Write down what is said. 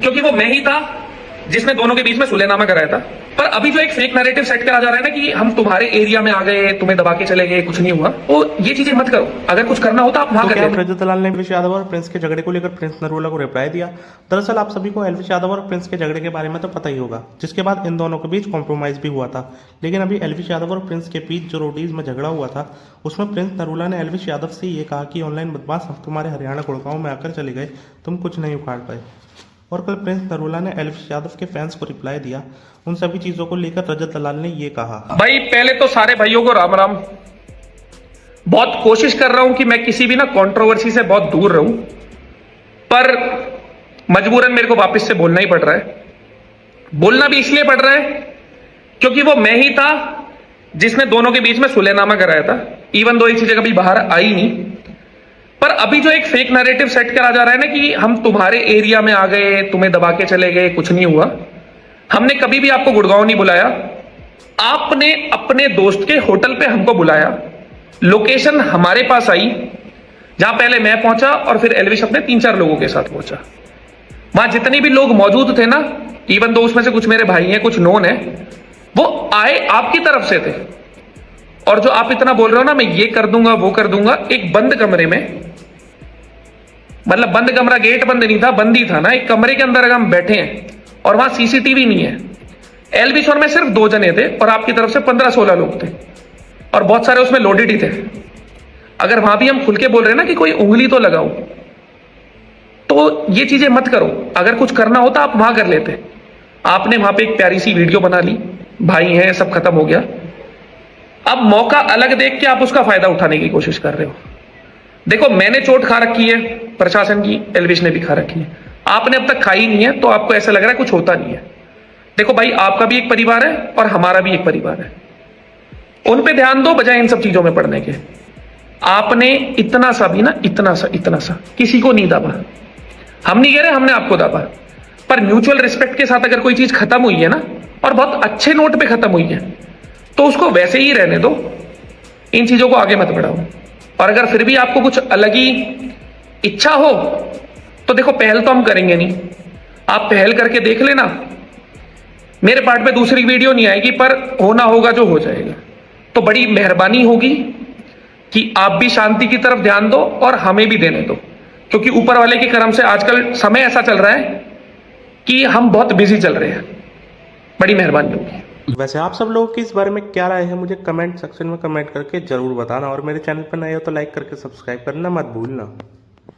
क्योंकि वो मैं ही था जिसने दोनों के बीच में सुलहनामा कराया था। पर अभी जो एक फेक नैरेटिव सेट करा जा रहा है ना कि हम तुम्हारे एरिया में आ गए, तुम्हें दबा के चले गए, कुछ नहीं हुआ, वो ये चीजें मत करो। अगर कुछ करना हो तो आप वहां कर लेते। रजत दलाल ने एल्विश यादव और प्रिंस के झगड़े को लेकर प्रिंस नरूला को रिप्लाई दिया। दरअसल आप सभी को एल्विश यादव और प्रिंस के झगड़े के बारे में तो पता ही होगा, जिसके बाद इन दोनों के बीच कॉम्प्रोमाइज भी हुआ था। लेकिन अभी एल्विश यादव और प्रिंस के बीच जो रोडीज में झगड़ा हुआ था, उसमें प्रिंस नरूला ने एल्विश यादव से ये कहा कि ऑनलाइन बदमाश तुम्हारे हरियाणा गुड़गांव में आकर चले गए, तुम कुछ नहीं उखाड़ पाए। और कल प्रिंस नरूला ने एल्विश यादव के फैंस को रिप्लाई दिया। उन सभी चीजों को लेकर रजत दलाल ने ये कहा, भाई पहले तो सारे भाइयों को राम राम। बहुत कोशिश कर रहा हूं कि मैं किसी भी ना कंट्रोवर्सी से बहुत दूर रहूं, पर मजबूरन मेरे को वापस से बोलना ही पड़ रहा है। बोलना भी इसलिए पड़ रहा है क्योंकि वो मैं ही था जिसने दोनों के बीच में सुलहनामा कराया था, इवन दो ये चीजें कभी बाहर आई नहीं। पर अभी जो एक फेक नैरेटिव सेट करा जा रहा है ना कि हम तुम्हारे एरिया में आ गए, तुम्हें दबा के चले गए, कुछ नहीं हुआ। हमने कभी भी आपको गुड़गांव नहीं बुलाया। आपने अपने दोस्त के होटल पे हमको बुलाया, लोकेशन हमारे पास आई, जहां पहले मैं पहुंचा और फिर एल्विश अपने 3-4 लोगों के साथ पहुंचा। वहां जितने भी लोग मौजूद थे ना, इवन दो उसमें से कुछ मेरे भाई हैं, कुछ नोन है, वो आए आपकी तरफ से थे। और जो आप इतना बोल रहे हो ना, मैं ये कर दूंगा वो कर दूंगा, एक बंद कमरे में, मतलब बंद कमरा, गेट बंद नहीं था, बंद ही था ना, एक कमरे के अंदर अगर हम बैठे हैं और वहां सीसीटीवी नहीं है, एल्विश और में सिर्फ 2 जने थे और आपकी तरफ से 15-16 लोग थे और बहुत सारे उसमें लोडेड ही थे। अगर वहां भी हम खुल के बोल रहे हैं ना कि कोई उंगली तो लगाओ, तो ये चीजें मत करो। अगर कुछ करना होता आप वहां कर लेते। आपने वहां पे एक प्यारी सी वीडियो बना ली, भाई हैं, सब खत्म हो गया। अब मौका अलग देख के आप उसका फायदा उठाने की कोशिश कर रहे हो। देखो, मैंने चोट खा रखी है प्रशासन की, एल्विश ने भी खा रखी है, आपने अब तक खाई नहीं है, तो आपको ऐसा लग रहा है कुछ होता नहीं है। देखो भाई, आपका भी एक परिवार है और हमारा भी एक परिवार है, उन पे ध्यान दो बजाय इन सब चीजों में पड़ने के। आपने इतना सा भी ना, इतना सा किसी को नहीं दबा। हम नहीं कह रहे हमने आपको दबा, पर म्यूचुअल रिस्पेक्ट के साथ अगर कोई चीज खत्म हुई है ना, और बहुत अच्छे नोट पे खत्म हुई है, तो उसको वैसे ही रहने दो, इन चीजों को आगे मत बढ़ाओ। और अगर फिर भी आपको कुछ अलग ही इच्छा हो तो देखो, पहल तो हम करेंगे नहीं, आप पहल करके देख लेना। मेरे पार्ट पे दूसरी वीडियो नहीं आएगी, पर होना होगा जो हो जाएगा। तो बड़ी मेहरबानी होगी कि आप भी शांति की तरफ ध्यान दो और हमें भी देने दो, क्योंकि ऊपर वाले के करम से आजकल समय ऐसा चल रहा है कि हम बहुत बिजी चल रहे हैं। बड़ी मेहरबानी होगी। वैसे आप सब लोगों की इस बारे में क्या राय है, मुझे कमेंट सेक्शन में कमेंट करके जरूर बताना। और मेरे चैनल पर नए हो तो लाइक करके सब्सक्राइब करना मत भूलना।